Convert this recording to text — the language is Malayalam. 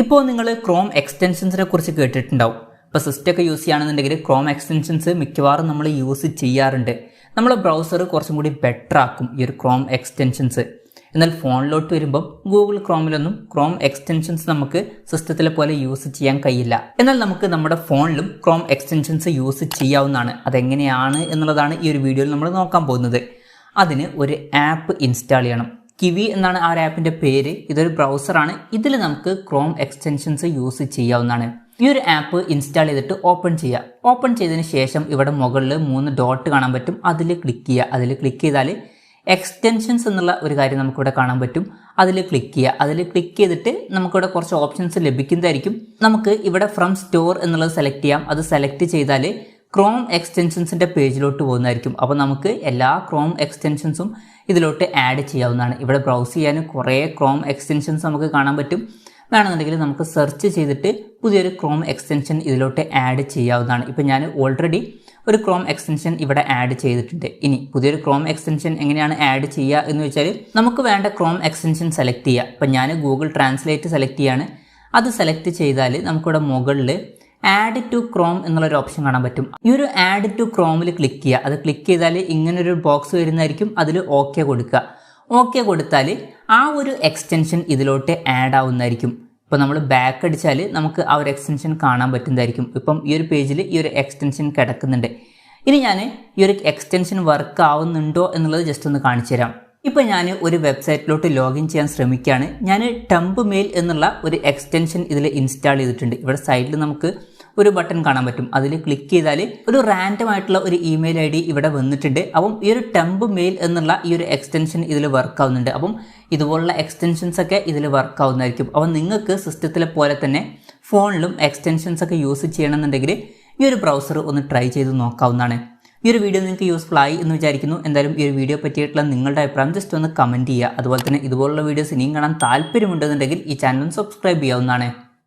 ഇപ്പോൾ നിങ്ങൾ ക്രോം എക്സ്റ്റൻഷൻസിനെ കുറിച്ച് കേട്ടിട്ടുണ്ടാവും. ഇപ്പോൾ സിസ്റ്റമൊക്കെ യൂസ് ചെയ്യുകയാണെന്നുണ്ടെങ്കിൽ ക്രോം എക്സ്റ്റൻഷൻസ് മിക്കവാറും നമ്മൾ യൂസ് ചെയ്യാറുണ്ട്. നമ്മളെ ബ്രൗസർ കുറച്ചും കൂടി ബെറ്റർ ആക്കും ഈ ഒരു ക്രോം എക്സ്റ്റൻഷൻസ്. എന്നാൽ ഫോണിലോട്ട് വരുമ്പം ഗൂഗിൾ ക്രോമിലൊന്നും ക്രോം എക്സ്റ്റൻഷൻസ് നമുക്ക് സിസ്റ്റത്തിലെ പോലെ യൂസ് ചെയ്യാൻ കഴിയില്ല. എന്നാൽ നമുക്ക് നമ്മുടെ ഫോണിലും ക്രോം എക്സ്റ്റൻഷൻസ് യൂസ് ചെയ്യാവുന്നതാണ്. അതെങ്ങനെയാണ് എന്നുള്ളതാണ് ഈ ഒരു വീഡിയോയിൽ നമ്മൾ നോക്കാൻ പോകുന്നത്. അതിന് ഒരു ആപ്പ് ഇൻസ്റ്റാൾ ചെയ്യണം. കിവി എന്നാണ് ആ ഒരു ആപ്പിൻ്റെ പേര്. ഇതൊരു ബ്രൗസറാണ്. ഇതിൽ നമുക്ക് ക്രോം എക്സ്റ്റൻഷൻസ് യൂസ് ചെയ്യാവുന്നതാണ്. ഈ ഒരു ആപ്പ് ഇൻസ്റ്റാൾ ചെയ്തിട്ട് ഓപ്പൺ ചെയ്യുക. ഓപ്പൺ ചെയ്തതിന് ശേഷം ഇവിടെ മുകളിൽ 3 ഡോട്ട് കാണാൻ പറ്റും. അതിൽ ക്ലിക്ക് ചെയ്യുക. അതിൽ ക്ലിക്ക് ചെയ്താൽ എക്സ്റ്റൻഷൻസ് എന്നുള്ള ഒരു കാര്യം നമുക്കിവിടെ കാണാൻ പറ്റും. അതിൽ ക്ലിക്ക് ചെയ്യുക. അതിൽ ക്ലിക്ക് ചെയ്തിട്ട് നമുക്കിവിടെ കുറച്ച് ഓപ്ഷൻസ് ലഭിക്കുന്നതായിരിക്കും. നമുക്ക് ഇവിടെ ഫ്രം സ്റ്റോർ എന്നുള്ളത് സെലക്ട് ചെയ്യാം. അത് സെലക്ട് ചെയ്താൽ ക്രോം എക്സ്റ്റൻഷൻസിൻ്റെ പേജിലോട്ട് പോകുന്നതായിരിക്കും. അപ്പോൾ നമുക്ക് എല്ലാ ക്രോം എക്സ്റ്റൻഷൻസും ഇതിലോട്ട് ആഡ് ചെയ്യാവുന്നതാണ്. ഇവിടെ ബ്രൗസ് ചെയ്യാൻ കുറേ ക്രോം എക്സ്റ്റൻഷൻസ് നമുക്ക് കാണാൻ പറ്റും. വേണമെന്നുണ്ടെങ്കിൽ നമുക്ക് സെർച്ച് ചെയ്തിട്ട് പുതിയൊരു ക്രോം എക്സ്റ്റൻഷൻ ഇതിലോട്ട് ആഡ് ചെയ്യാവുന്നതാണ്. ഇപ്പോൾ ഞാൻ ഓൾറെഡി ഒരു ക്രോം എക്സ്റ്റൻഷൻ ഇവിടെ ആഡ് ചെയ്തിട്ടുണ്ട്. ഇനി പുതിയൊരു ക്രോം എക്സ്റ്റൻഷൻ എങ്ങനെയാണ് ആഡ് ചെയ്യുക എന്ന് വെച്ചാൽ നമുക്ക് വേണ്ട ക്രോം എക്സ്റ്റൻഷൻ സെലക്ട് ചെയ്യുക. ഇപ്പം ഞാൻ ഗൂഗിൾ ട്രാൻസ്ലേറ്റ് സെലക്ട് ചെയ്യാണ്. അത് സെലക്ട് ചെയ്താൽ നമുക്കിവിടെ മുകളിൽ ആഡ് ടു ക്രോം എന്നുള്ളൊരു ഓപ്ഷൻ കാണാൻ പറ്റും. ഈ ഒരു ആഡ് ടു ക്രോമിൽ ക്ലിക്ക് ചെയ്യുക. അത് ക്ലിക്ക് ചെയ്താൽ ഇങ്ങനൊരു ബോക്സ് വരുന്നതായിരിക്കും. അതിൽ ഓക്കെ കൊടുക്കുക. ഓക്കെ കൊടുത്താൽ ആ ഒരു എക്സ്റ്റൻഷൻ ഇതിലോട്ട് ആഡ് ആവുന്നതായിരിക്കും. ഇപ്പോൾ നമ്മൾ ബാക്ക് അടിച്ചാൽ നമുക്ക് ആ ഒരു എക്സ്റ്റൻഷൻ കാണാൻ പറ്റുന്നതായിരിക്കും. ഇപ്പം ഈ ഒരു പേജിൽ ഈ ഒരു എക്സ്റ്റൻഷൻ കിടക്കുന്നുണ്ട്. ഇനി ഞാൻ ഈ ഒരു എക്സ്റ്റൻഷൻ വർക്ക് ആവുന്നുണ്ടോ എന്നുള്ളത് ജസ്റ്റ് ഒന്ന് കാണിച്ചു തരാം. ഇപ്പോൾ ഞാൻ ഒരു വെബ്സൈറ്റിലോട്ട് ലോഗിൻ ചെയ്യാൻ ശ്രമിക്കുകയാണ്. ഞാൻ ടംബ് മെയിൽ എന്നുള്ള ഒരു എക്സ്റ്റൻഷൻ ഇതിൽ ഇൻസ്റ്റാൾ ചെയ്തിട്ടുണ്ട്. ഇവിടെ സൈഡിൽ നമുക്ക് ഒരു ബട്ടൺ കാണാൻ പറ്റും. അതിൽ ക്ലിക്ക് ചെയ്താൽ ഒരു റാൻഡം ആയിട്ടുള്ള ഒരു ഇമെയിൽ ID ഇവിടെ വന്നിട്ടുണ്ട്. അപ്പം ഈ ഒരു ടംബ് മെയിൽ എന്നുള്ള ഈ ഒരു എക്സ്റ്റൻഷൻ ഇതിൽ വർക്ക് ആവുന്നുണ്ട്. അപ്പം ഇതുപോലുള്ള എക്സ്റ്റൻഷൻസ് ഒക്കെ ഇതിൽ വർക്ക് ആവുന്നതായിരിക്കും. അപ്പം നിങ്ങൾക്ക് സിസ്റ്റത്തിലെ പോലെ തന്നെ ഫോണിലും എക്സ്റ്റൻഷൻസ് ഒക്കെ യൂസ് ചെയ്യണമെന്നുണ്ടെങ്കിൽ ഈ ഒരു ബ്രൗസർ ഒന്ന് ട്രൈ ചെയ്ത് നോക്കാവുന്നതാണ്. ഈ ഒരു വീഡിയോ നിങ്ങൾക്ക് യൂസ്ഫുൾ ആയി എന്ന് വിചാരിക്കുന്നു. എന്തായാലും ഈ ഒരു വീഡിയോ പറ്റിയിട്ടുള്ള നിങ്ങളുടെ അഭിപ്രായം ജസ്റ്റ് ഒന്ന് കമൻറ്റ് ചെയ്യുക. അതുപോലെ തന്നെ ഇതുപോലുള്ള വീഡിയോസ് ഇനിയും കാണാൻ താല്പര്യമുണ്ടെന്നുണ്ടെങ്കിൽ ഈ ചാനൽ സബ്സ്ക്രൈബ് ചെയ്യാവുന്നതാണ്.